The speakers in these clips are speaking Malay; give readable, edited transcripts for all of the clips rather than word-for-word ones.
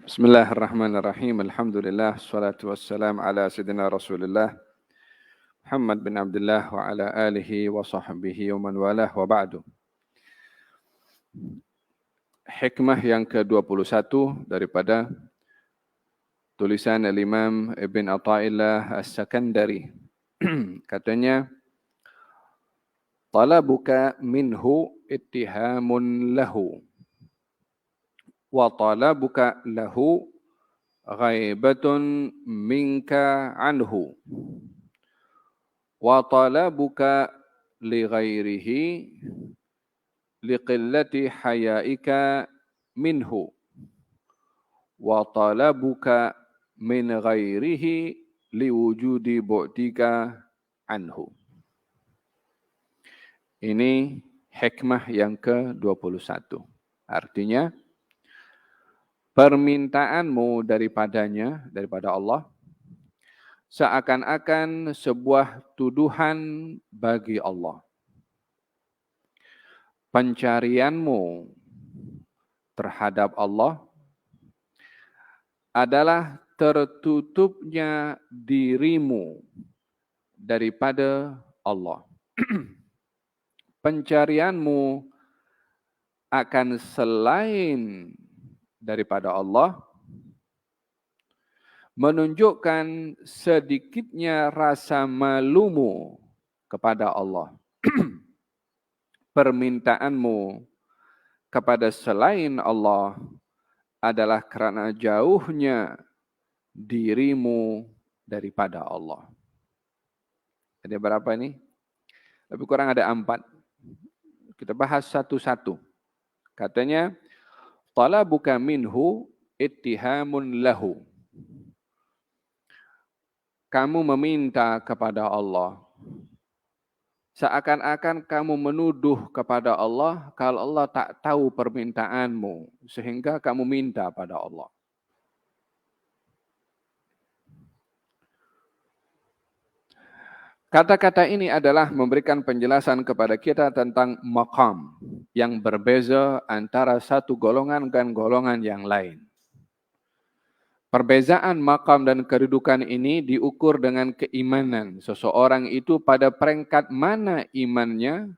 Bismillahirrahmanirrahim. Alhamdulillah. Salatu wassalam ala sayyidina Rasulullah Muhammad bin Abdullah wa ala alihi wa sahbihi wa man walah wa ba'du. Hikmah yang ke-21 daripada tulisan Al-Imam Ibn Athaillah As-Sakandari. Katanya, talabuka minhu ittihamun lahu wa talabuka lahu ghaibatun minka anhu wa talabuka li ghairihi liqillati hayaika minhu wa talabuka min ghairihi liwujudi bu'dika anhu. Ini hikmah yang ke-21. Artinya, permintaanmu daripada Allah, seakan-akan sebuah tuduhan bagi Allah. Pencarianmu terhadap Allah adalah tertutupnya dirimu daripada Allah. Pencarianmu akan selain daripada Allah menunjukkan sedikitnya rasa malumu kepada Allah. Permintaanmu kepada selain Allah adalah kerana jauhnya dirimu daripada Allah. Ada berapa ini? Lebih kurang ada 4. Kita bahas satu-satu. Katanya, talabuka minhu ittihamun lahu. Kamu meminta kepada Allah. Seakan-akan kamu menuduh kepada Allah kalau Allah tak tahu permintaanmu. Sehingga kamu minta pada Allah. Kata-kata ini adalah memberikan penjelasan kepada kita tentang maqam yang berbeza antara satu golongan dan golongan yang lain. Perbezaan maqam dan kedudukan ini diukur dengan keimanan seseorang itu pada peringkat mana imannya,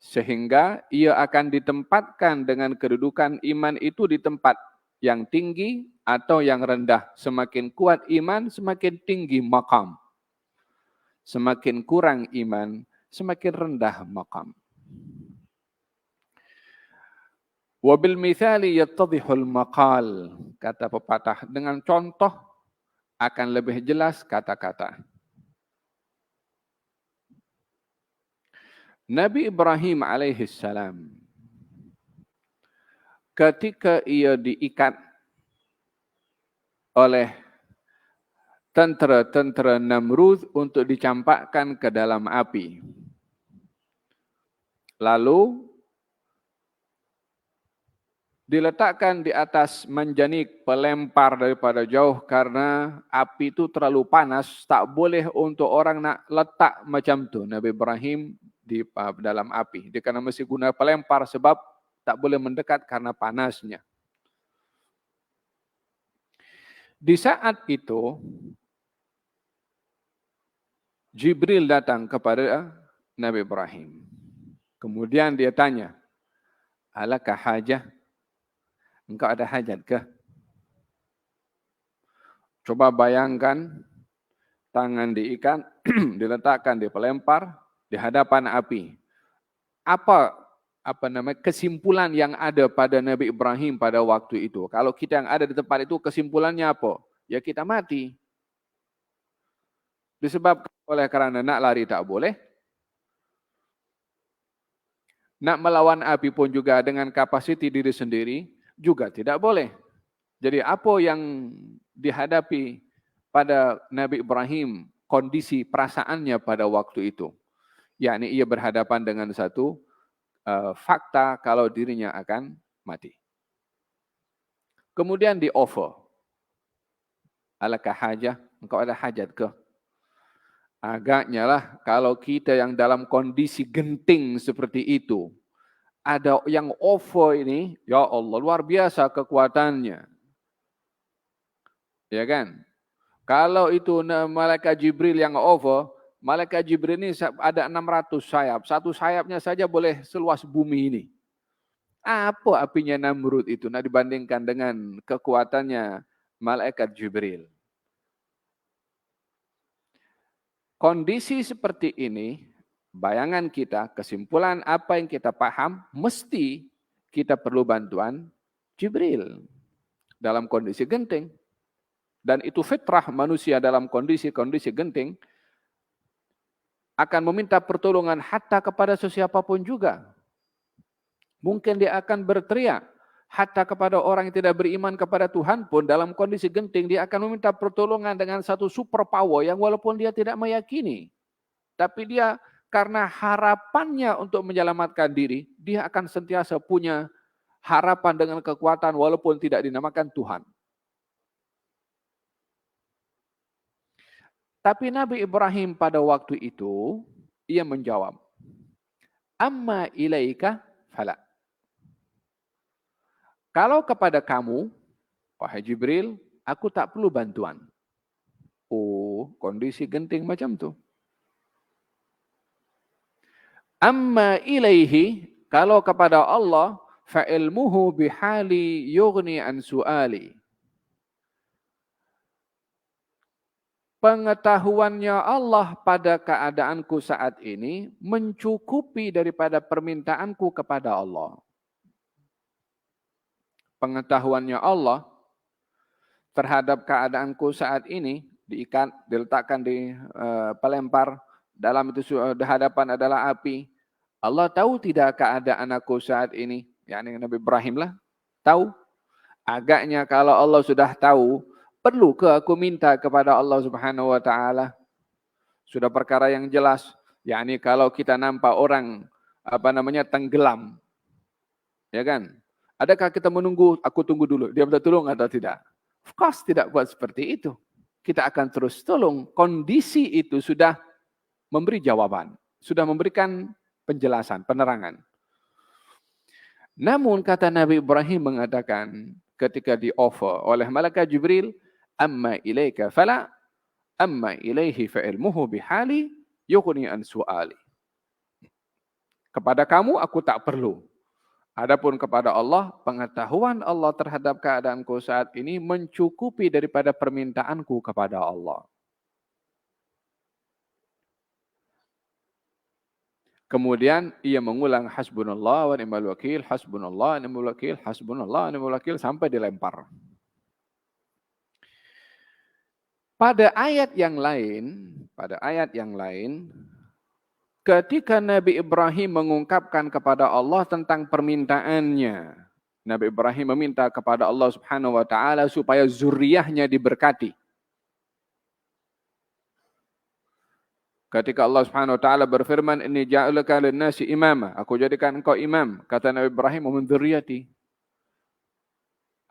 sehingga ia akan ditempatkan dengan kedudukan iman itu di tempat yang tinggi atau yang rendah. Semakin kuat iman, semakin tinggi maqam. Semakin kurang iman, semakin rendah maqam. Wabil mithali yattadhihul maqal, kata pepatah, dengan contoh akan lebih jelas kata-kata. Nabi Ibrahim alaihissalam, ketika ia diikat oleh tentera-tentera Namrud untuk dicampakkan ke dalam api. Lalu diletakkan di atas manjanik pelempar daripada jauh karena api itu terlalu panas, tak boleh untuk orang nak letak macam tu Nabi Ibrahim di dalam api. Dia kena mesti guna pelempar sebab tak boleh mendekat karena panasnya. Di saat itu Jibril datang kepada Nabi Ibrahim. Kemudian dia tanya, alaka hajah? Engkau ada hajat ke? Coba bayangkan, tangan diikat, diletakkan di pelempar, di hadapan api. Apa kesimpulan yang ada pada Nabi Ibrahim pada waktu itu? Kalau kita yang ada di tempat itu, kesimpulannya apa? Ya kita mati. Disebabkan oleh kerana nak lari tak boleh. Nak melawan api pun juga dengan kapasiti diri sendiri juga tidak boleh. Jadi apa yang dihadapi pada Nabi Ibrahim, kondisi perasaannya pada waktu itu? Yakni ia berhadapan dengan satu fakta kalau dirinya akan mati. Kemudian di offer. Alakah hajah? Engkau ada hajat ke? Agaknya lah kalau kita yang dalam kondisi genting seperti itu, ada yang offer ini, ya Allah luar biasa kekuatannya. Ya kan? Kalau itu malaikat Jibril yang over, malaikat Jibril ini ada 600 sayap. Satu sayapnya saja boleh seluas bumi ini. Apa apinya Namrud itu dibandingkan dengan kekuatannya malaikat Jibril. Kondisi seperti ini, bayangan kita, kesimpulan apa yang kita paham, mesti kita perlu bantuan Jibril dalam kondisi genting. Dan itu fitrah manusia dalam kondisi-kondisi genting, akan meminta pertolongan hatta kepada sesiapapun juga. Mungkin dia akan berteriak, hatta kepada orang yang tidak beriman kepada Tuhan pun dalam kondisi genting, dia akan meminta pertolongan dengan satu super power yang walaupun dia tidak meyakini. Tapi dia karena harapannya untuk menyelamatkan diri, dia akan sentiasa punya harapan dengan kekuatan walaupun tidak dinamakan Tuhan. Tapi Nabi Ibrahim pada waktu itu, ia menjawab, amma ilaika fala. Kalau kepada kamu, wahai Jibril, aku tak perlu bantuan. Oh, kondisi genting macam tu. Amma ilaihi, kalau kepada Allah, fa'ilmuhu bihali yughni an su'ali. Pengetahuannya Allah pada keadaanku saat ini mencukupi daripada permintaanku kepada Allah. Pengetahuannya Allah terhadap keadaanku saat ini diikat, diletakkan di pelempar, dalam itu di hadapan adalah api. Allah tahu tidak keadaan aku saat ini? Yakni Nabi Ibrahim lah tahu. Agaknya kalau Allah sudah tahu, perlu ke aku minta kepada Allah Subhanahu wa taala? Sudah perkara yang jelas. Yakni kalau kita nampak orang tenggelam, ya kan? Adakah kita menunggu, aku tunggu dulu, dia minta tolong atau tidak? Of course tidak buat seperti itu. Kita akan terus tolong. Kondisi itu sudah memberi jawaban. Sudah memberikan penjelasan, penerangan. Namun kata Nabi Ibrahim mengatakan ketika di-offer oleh malaikat Jibril, amma ilaika fala, amma ilaihi fa'ilmuhu bihali yughni an su'ali. Kepada kamu aku tak perlu. Adapun kepada Allah, pengetahuan Allah terhadap keadaanku saat ini mencukupi daripada permintaanku kepada Allah. Kemudian ia mengulang hasbunallah wa ni'mal wakil, hasbunallah wa ni'mal wakil, hasbunallah wa ni'mal wakil sampai dilempar. Pada ayat yang lain, ketika Nabi Ibrahim mengungkapkan kepada Allah tentang permintaannya, Nabi Ibrahim meminta kepada Allah Subhanahu wa taala supaya zuriyahnya diberkati. Ketika Allah Subhanahu wa taala berfirman, "Inni ja'aluka lin-nasi imama." Aku jadikan engkau imam, kata Nabi Ibrahim, "Wa min dzurriyyati."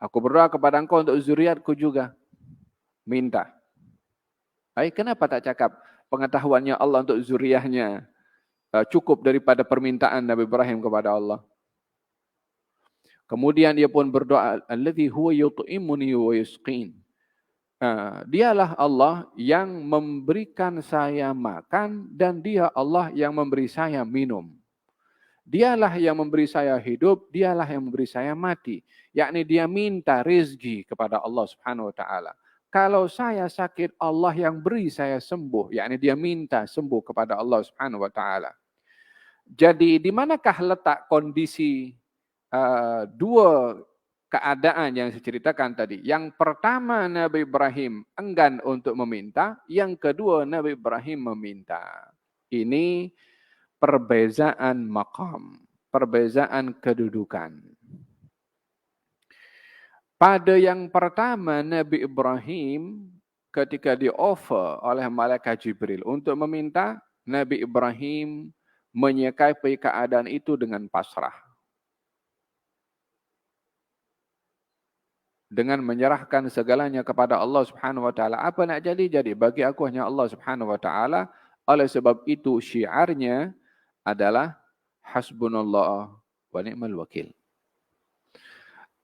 Aku berdoa kepada engkau untuk zuriatku juga. Minta. Kenapa tak cakap pengetahuannya Allah untuk zuriatnya cukup daripada permintaan Nabi Ibrahim kepada Allah? Kemudian dia pun berdoa, "Allazi huwa yut'imuni wa yusqin." Dialah Allah yang memberikan saya makan dan dia Allah yang memberi saya minum. Dialah yang memberi saya hidup, dialah yang memberi saya mati. Yakni dia minta rezeki kepada Allah Subhanahu wa taala. Kalau saya sakit, Allah yang beri saya sembuh. Yakni dia minta sembuh kepada Allah Subhanahu wa taala. Jadi di manakah letak kondisi dua keadaan yang saya ceritakan tadi? Yang pertama Nabi Ibrahim enggan untuk meminta, yang kedua Nabi Ibrahim meminta. Ini perbezaan maqam, perbezaan kedudukan. Pada yang pertama Nabi Ibrahim ketika di-offer oleh malaikat Jibril untuk meminta, Nabi Ibrahim menyikapi keadaan itu dengan pasrah. Dengan menyerahkan segalanya kepada Allah Subhanahu wa taala. Apa nak jadi, bagi aku hanya Allah Subhanahu wa taala. Oleh sebab itu syiarnya adalah hasbunallah wa ni'mal wakil.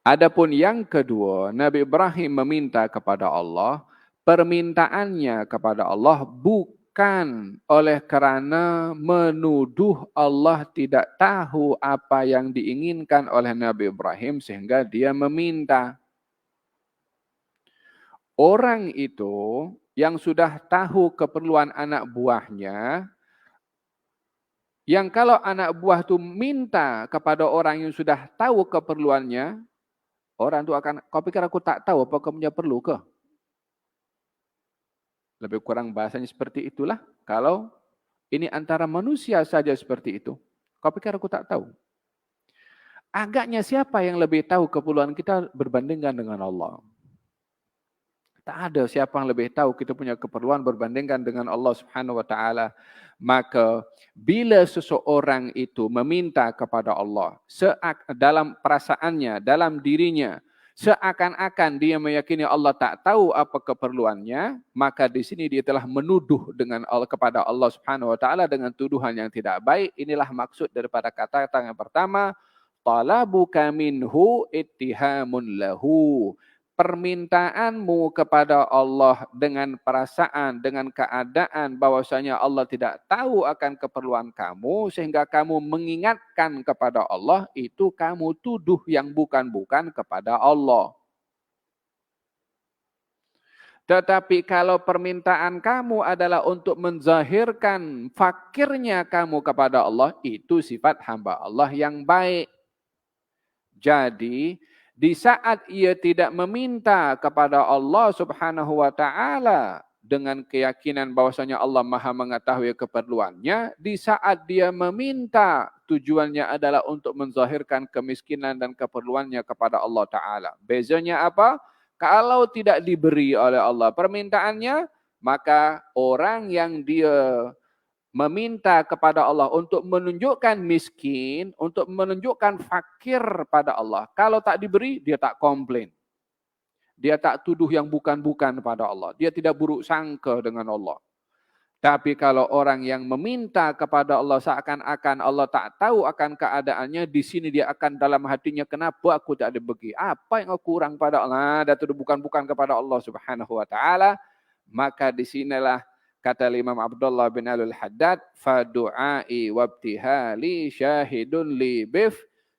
Adapun yang kedua, Nabi Ibrahim meminta kepada Allah, permintaannya kepada Allah bukan oleh kerana menuduh Allah tidak tahu apa yang diinginkan oleh Nabi Ibrahim sehingga dia meminta. Orang itu yang sudah tahu keperluan anak buahnya, yang kalau anak buah itu minta kepada orang yang sudah tahu keperluannya, orang itu akan, kau pikir aku tak tahu apa kau punya perlu ke? Lebih kurang bahasanya seperti itulah. Kalau ini antara manusia saja seperti itu. Kau pikir aku tak tahu? Agaknya siapa yang lebih tahu keperluan kita berbandingkan dengan Allah? Tak ada siapa yang lebih tahu kita punya keperluan berbandingkan dengan Allah Subhanahu wa taala. Maka bila seseorang itu meminta kepada Allah dalam perasaannya, dalam dirinya, seakan-akan dia meyakini Allah tak tahu apa keperluannya, maka di sini dia telah menuduh dengan Allah kepada Allah Subhanahu wa taala dengan tuduhan yang tidak baik. Inilah maksud daripada kata-kata yang pertama, talabuka minhu ittihamun lahu. Permintaanmu kepada Allah dengan perasaan, dengan keadaan bahwasanya Allah tidak tahu akan keperluan kamu sehingga kamu mengingatkan kepada Allah, itu kamu tuduh yang bukan-bukan kepada Allah. Tetapi kalau permintaan kamu adalah untuk menzahirkan fakirnya kamu kepada Allah, itu sifat hamba Allah yang baik. Jadi, di saat ia tidak meminta kepada Allah Subhanahu wa taala dengan keyakinan bahwasanya Allah Maha mengetahui keperluannya, di saat dia meminta tujuannya adalah untuk menzahirkan kemiskinan dan keperluannya kepada Allah taala. Bezanya apa? Kalau tidak diberi oleh Allah permintaannya, maka orang yang dia meminta kepada Allah untuk menunjukkan miskin, untuk menunjukkan fakir pada Allah. Kalau tak diberi, dia tak komplain. Dia tak tuduh yang bukan-bukan pada Allah. Dia tidak buruk sangka dengan Allah. Tapi kalau orang yang meminta kepada Allah seakan-akan Allah tak tahu akan keadaannya, di sini dia akan dalam hatinya, kenapa aku tak diberi? Apa yang aku kurang pada Allah? Dia tuduh bukan-bukan kepada Allah Subhanahu wa taala. Maka di sinilah kata Imam Abdullah bin Alul Haddad, fadu'ai wabtihali syahidun li bif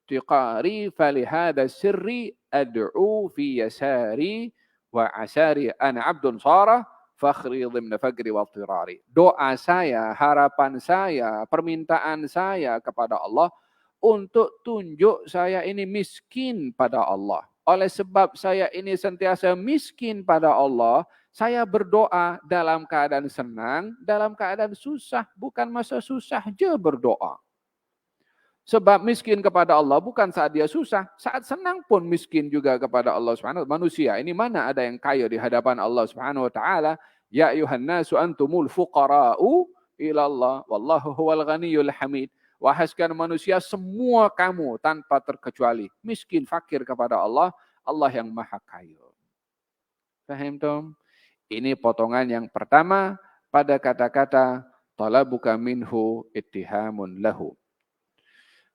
tiqari falihada sirri ad'u fi yasari wa asari ana abdun sarah fakhri dhimna faqri wa tirari. Doa saya, harapan saya, permintaan saya kepada Allah untuk tunjuk saya ini miskin pada Allah. Oleh sebab saya ini sentiasa miskin pada Allah, saya berdoa dalam keadaan senang, dalam keadaan susah. Bukan masa susah je berdoa. Sebab miskin kepada Allah bukan saat dia susah. Saat senang pun miskin juga kepada Allah Subhanahu wa taala. Manusia ini mana ada yang kaya di hadapan Allah Subhanahu wa taala? Ya ayuhan nasu antumul fuqara'u ila Allah wallahu huwal ghaniyyul hamid. Wahai sekalian manusia, semua kamu tanpa terkecuali miskin fakir kepada Allah, Allah yang maha kaya. Faham Tom? Ini potongan yang pertama pada kata-kata talabuka minhu ittihamun lahu.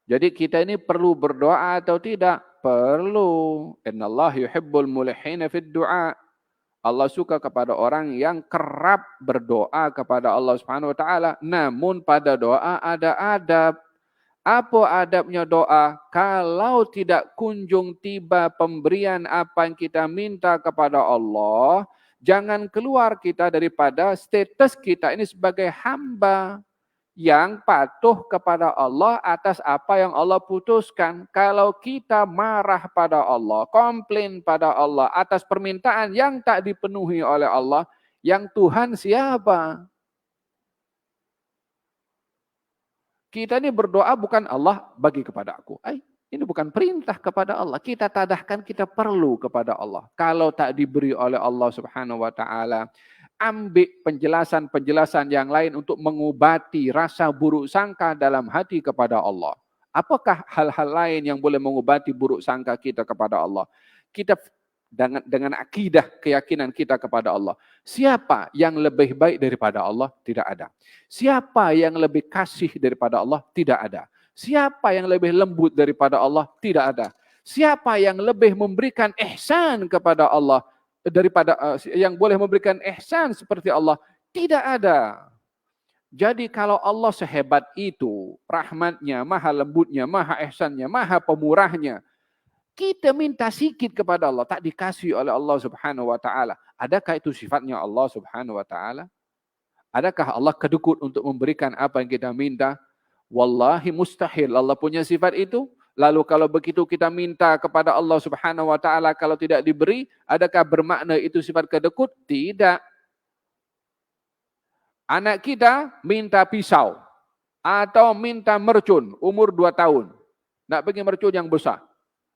Jadi kita ini perlu berdoa atau tidak? Perlu. Innallaha yuhibbul mulihina fid du'a. Allah suka kepada orang yang kerap berdoa kepada Allah Subhanahu wa taala. Namun pada doa ada adab. Apa adabnya doa? Kalau tidak kunjung tiba pemberian apa yang kita minta kepada Allah, jangan keluar kita daripada status kita ini sebagai hamba yang patuh kepada Allah atas apa yang Allah putuskan. Kalau kita marah pada Allah, komplain pada Allah atas permintaan yang tak dipenuhi oleh Allah, yang Tuhan siapa? Kita ini berdoa bukan Allah bagi kepada aku. Ini bukan perintah kepada Allah. Kita tadahkan kita perlu kepada Allah. Kalau tak diberi oleh Allah Subhanahu wa taala, ambil penjelasan-penjelasan yang lain untuk mengobati rasa buruk sangka dalam hati kepada Allah. Apakah hal-hal lain yang boleh mengobati buruk sangka kita kepada Allah? Kita dengan akidah keyakinan kita kepada Allah. Siapa yang lebih baik daripada Allah? Tidak ada. Siapa yang lebih kasih daripada Allah? Tidak ada. Siapa yang lebih lembut daripada Allah? Tidak ada. Siapa yang lebih memberikan ihsan kepada Allah daripada yang boleh memberikan ihsan seperti Allah? Tidak ada. Jadi kalau Allah sehebat itu, rahmatnya, maha lembutnya, maha ihsannya, maha pemurahnya, kita minta sikit kepada Allah, tak dikasih oleh Allah Subhanahu wa taala. Adakah itu sifatnya Allah Subhanahu wa taala? Adakah Allah kedekut untuk memberikan apa yang kita minta? Wallahi mustahil. Allah punya sifat itu. Lalu kalau begitu kita minta kepada Allah Subhanahu wa taala kalau tidak diberi, adakah bermakna itu sifat kedekut? Tidak. Anak kita minta pisau atau minta mercun umur 2 tahun. Nak bagi mercun yang besar.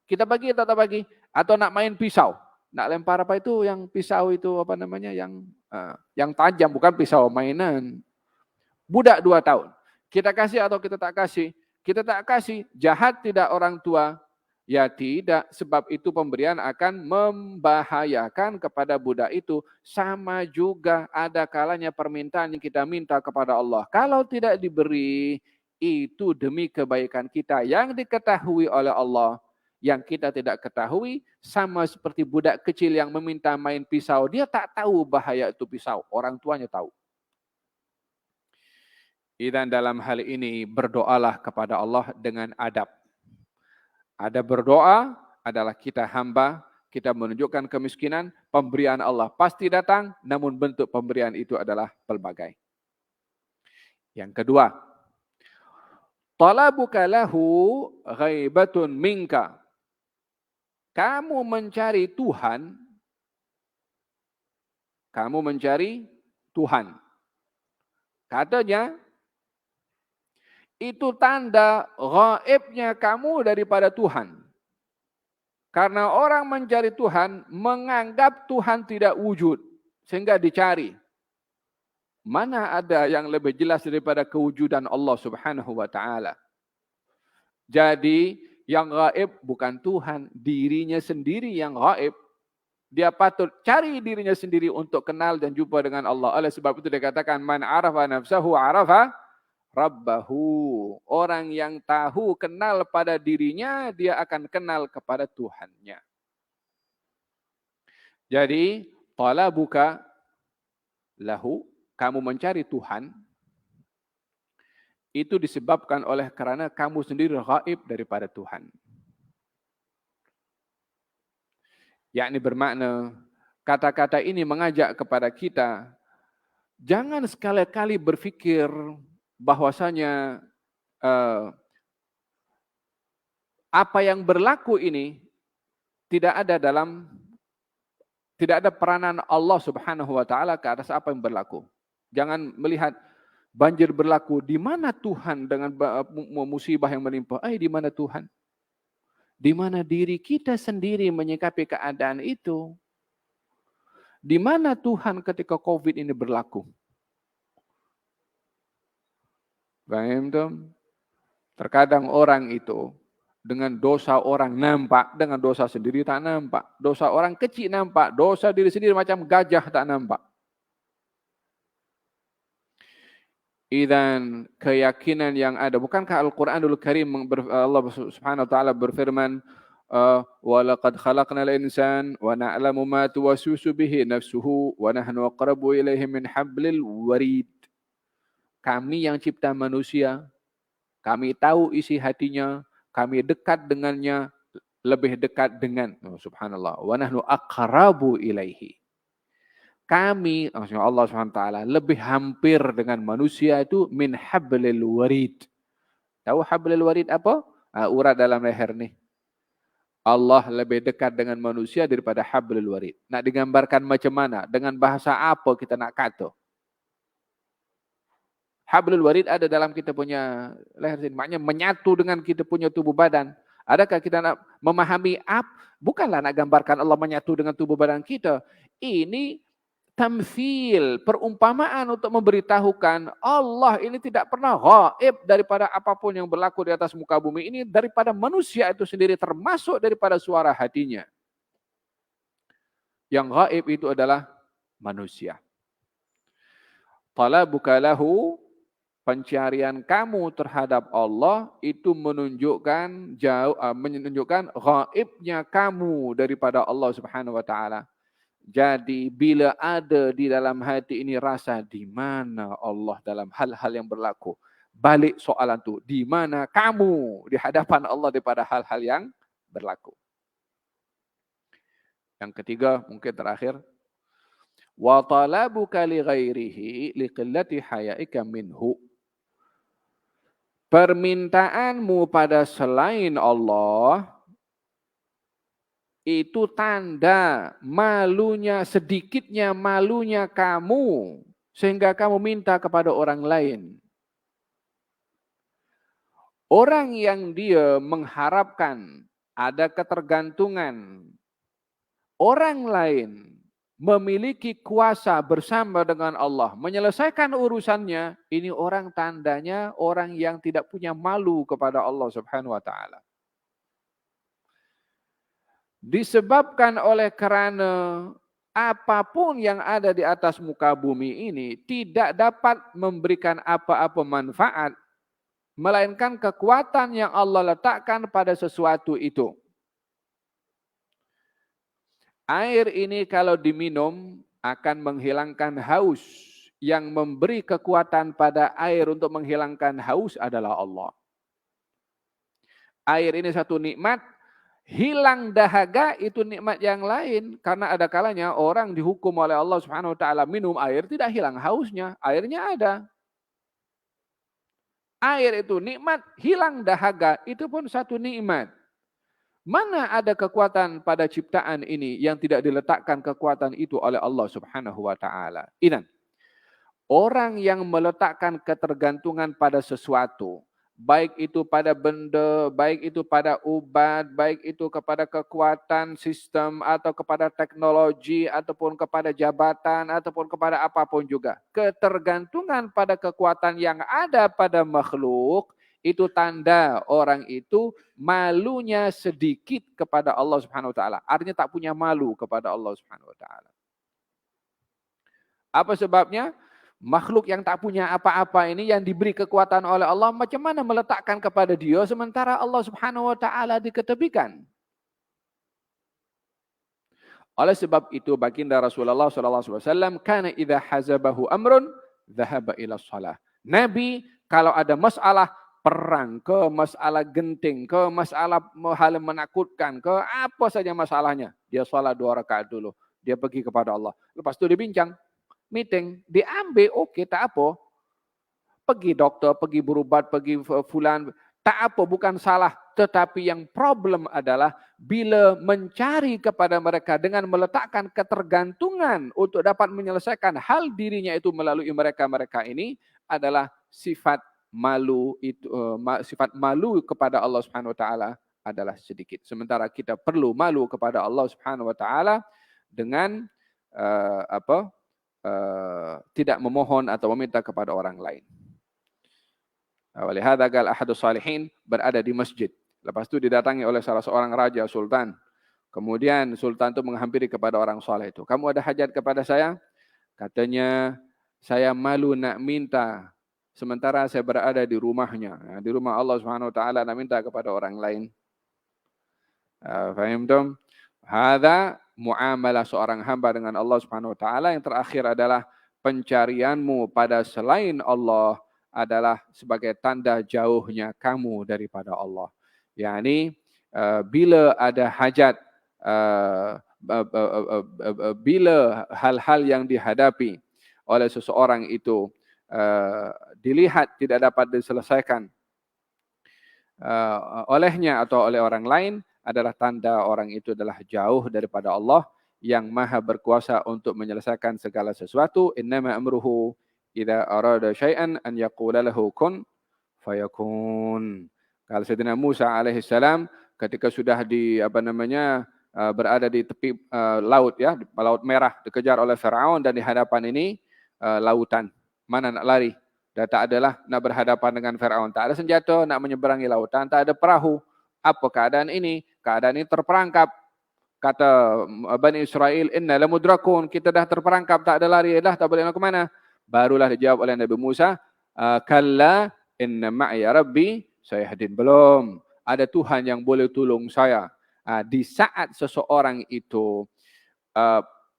Kita bagi atau tak bagi? Atau nak main pisau? Nak lempar apa itu yang pisau itu apa namanya yang tajam, bukan pisau mainan. Budak 2 tahun. Kita kasih atau kita tak kasih? Kita tak kasih. Jahat tidak orang tua? Ya tidak, sebab itu pemberian akan membahayakan kepada budak itu. Sama juga ada kalanya permintaan yang kita minta kepada Allah. Kalau tidak diberi, itu demi kebaikan kita yang diketahui oleh Allah. Yang kita tidak ketahui, sama seperti budak kecil yang meminta main pisau. Dia tak tahu bahaya itu pisau, orang tuanya tahu. Dan dalam hal ini berdoalah kepada Allah dengan adab. Ada berdoa adalah kita hamba, kita menunjukkan kemiskinan, pemberian Allah pasti datang, namun bentuk pemberian itu adalah pelbagai. Yang kedua, talabuka lahu ghaibatun minka. Kamu mencari Tuhan, katanya, itu tanda gaibnya kamu daripada Tuhan. Karena orang mencari Tuhan, menganggap Tuhan tidak wujud. Sehingga dicari. Mana ada yang lebih jelas daripada kewujudan Allah Subhanahu wa ta'ala. Jadi, yang gaib bukan Tuhan. Dirinya sendiri yang gaib. Dia patut cari dirinya sendiri untuk kenal dan jumpa dengan Allah. Oleh sebab itu dikatakan, Man arafa nafsahu arafa Rabbahu. Orang yang tahu, kenal pada dirinya, dia akan kenal kepada Tuhannya. Jadi, talabuka lahu, kamu mencari Tuhan, itu disebabkan oleh karena kamu sendiri gaib daripada Tuhan. Yakni bermakna, kata-kata ini mengajak kepada kita, jangan sekali-kali berfikir bahwasanya apa yang berlaku ini tidak ada peranan Allah Subhanahu wa taala ke atas apa yang berlaku. Jangan melihat banjir berlaku, di mana Tuhan dengan musibah yang menimpa? Di mana Tuhan? Di mana diri kita sendiri menyikapi keadaan itu? Di mana Tuhan ketika Covid ini berlaku? Paham tuh? Terkadang orang itu dengan dosa orang nampak, dengan dosa sendiri tak nampak. Dosa orang kecil nampak, dosa diri sendiri macam gajah tak nampak. Dan keyakinan yang ada, bukankah Al-Quranul Karim Allah Subhanahu wa taala berfirman, "Walaqad khalaqnal insan wa na'lamu ma tuwaswisu bihi nafsuhu wa nahnu aqrabu ilaihi min hablil warid." Kami yang cipta manusia, kami tahu isi hatinya, kami dekat dengannya, lebih dekat dengan subhanallah, wa nahnu aqrabu ilaihi. Kami, Allah SWT, lebih hampir dengan manusia itu min hablil warid. Tahu hablil warid apa? Urat dalam leher nih. Allah lebih dekat dengan manusia daripada hablil warid. Nak digambarkan macam mana? Dengan bahasa apa kita nak kata? Hablul warid ada dalam kita punya leher sini. Maknanya menyatu dengan kita punya tubuh badan. Adakah kita nak memahami bukanlah nak gambarkan Allah menyatu dengan tubuh badan kita. Ini tamthil, perumpamaan untuk memberitahukan Allah ini tidak pernah gaib daripada apapun yang berlaku di atas muka bumi ini, daripada manusia itu sendiri, termasuk daripada suara hatinya. Yang gaib itu adalah manusia. Talabuka lahu pencarian kamu terhadap Allah itu menunjukkan gaibnya kamu daripada Allah Subhanahu wa taala. Jadi bila ada di dalam hati ini rasa di mana Allah dalam hal-hal yang berlaku, balik soalan tu, di mana kamu di hadapan Allah daripada hal-hal yang berlaku. Yang ketiga, mungkin terakhir, wa talabuka li ghairihi li qillati hayaika minhu. Permintaanmu pada selain Allah itu tanda malunya, sedikitnya malunya kamu sehingga kamu minta kepada orang lain. Orang yang dia mengharapkan ada ketergantungan orang lain memiliki kuasa bersama dengan Allah, menyelesaikan urusannya, ini orang tandanya orang yang tidak punya malu kepada Allah Subhanahu wa taala. Disebabkan oleh kerana apapun yang ada di atas muka bumi ini tidak dapat memberikan apa-apa manfaat, melainkan kekuatan yang Allah letakkan pada sesuatu itu. Air ini kalau diminum akan menghilangkan haus. Yang memberi kekuatan pada air untuk menghilangkan haus adalah Allah. Air ini satu nikmat, hilang dahaga itu nikmat yang lain. Karena ada kalanya orang dihukum oleh Allah Subhanahu wa taala minum air tidak hilang hausnya, airnya ada. Air itu nikmat, hilang dahaga itu pun satu nikmat. Mana ada kekuatan pada ciptaan ini yang tidak diletakkan kekuatan itu oleh Allah Subhanahu wa taala? Idan, orang yang meletakkan ketergantungan pada sesuatu, baik itu pada benda, baik itu pada ubat, baik itu kepada kekuatan sistem atau kepada teknologi ataupun kepada jabatan ataupun kepada apapun juga. Ketergantungan pada kekuatan yang ada pada makhluk itu tanda orang itu malunya sedikit kepada Allah Subhanahu wa taala. Artinya tak punya malu kepada Allah Subhanahu wa taala. Apa sebabnya? Makhluk yang tak punya apa-apa ini yang diberi kekuatan oleh Allah, macam mana meletakkan kepada dia sementara Allah Subhanahu wa taala diketepikan? Oleh sebab itu baginda Rasulullah sallallahu alaihi wasallam kana idza hazabahu amrun dhahaba ila shalah. Nabi kalau ada masalah perang ke, masalah genting ke, masalah hal menakutkan ke, apa saja masalahnya, dia salat 2 rakaat dulu, dia pergi kepada Allah. Lepas itu dibincang, meeting, diambil okey tak apa. Pergi doktor, pergi berubat, pergi fulan, tak apa, bukan salah. Tetapi yang problem adalah bila mencari kepada mereka dengan meletakkan ketergantungan untuk dapat menyelesaikan hal dirinya itu melalui mereka-mereka ini adalah sifat malu itu, sifat malu kepada Allah Subhanahu wa taala adalah sedikit. Sementara kita perlu malu kepada Allah Subhanahu wa taala dengan tidak memohon atau meminta kepada orang lain. Walihada qala ahadus salihin, berada di masjid. Lepas itu didatangi oleh salah seorang raja, sultan. Kemudian sultan itu menghampiri kepada orang soleh itu. Kamu ada hajat kepada saya? Katanya, saya malu nak minta. Sementara saya berada di rumahnya. Di rumah Allah Subhanahu wa taala nak minta kepada orang lain. Fahimtum? Hadza muamalah seorang hamba dengan Allah Subhanahu wa taala. Yang terakhir adalah pencarianmu pada selain Allah adalah sebagai tanda jauhnya kamu daripada Allah. Yani bila ada hajat, bila hal-hal yang dihadapi oleh seseorang itu dilihat tidak dapat diselesaikan olehnya atau oleh orang lain, adalah tanda orang itu adalah jauh daripada Allah yang maha berkuasa untuk menyelesaikan segala sesuatu. Innama amruhu idza arada syai'an an yaqula lahu kun fayakun. Kalau Sayyidina Musa alaihissalam ketika sudah berada di tepi laut, ya, Laut Merah, dikejar oleh Firaun dan di hadapan ini lautan. Mana nak lari? Dan tak adalah nak berhadapan dengan Firaun, tak ada senjata nak menyeberangi lautan, tak ada perahu. Apa keadaan ini? Keadaan ini terperangkap. Kata Bani Israel, inna lamudrakun, kita dah terperangkap, tak ada lari dah, tak boleh nak ke mana. Barulah dijawab oleh Nabi Musa, Kalla inna ma'iya rabbi sayahdin. Belum. Ada Tuhan yang boleh tolong saya. Di saat seseorang itu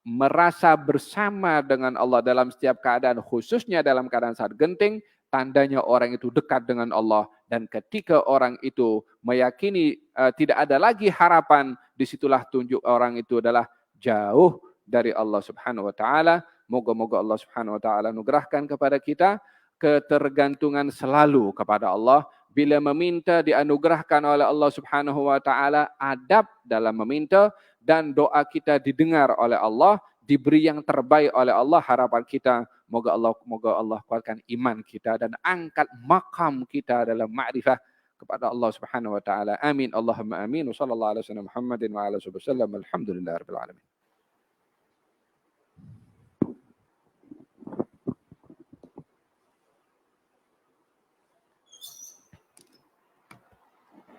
merasa bersama dengan Allah dalam setiap keadaan, khususnya dalam keadaan saat genting, tandanya orang itu dekat dengan Allah. Dan ketika orang itu meyakini tidak ada lagi harapan, disitulah tunjuk orang itu adalah jauh dari Allah Subhanahu wa taala. Moga-moga Allah Subhanahu wa taala anugerahkan kepada kita ketergantungan selalu kepada Allah. Bila meminta dianugerahkan oleh Allah Subhanahu wa taala, adab dalam meminta, dan doa kita didengar oleh Allah, diberi yang terbaik oleh Allah. Harapan kita moga Allah kuatkan iman kita dan angkat makam kita dalam ma'rifah kepada Allah Subhanahu wa taala. Amin Allahumma amin. Wassallallahu alaihi wasallam Muhammadin wa ala alihi wasallam. Alhamdulillahirabbil alamin.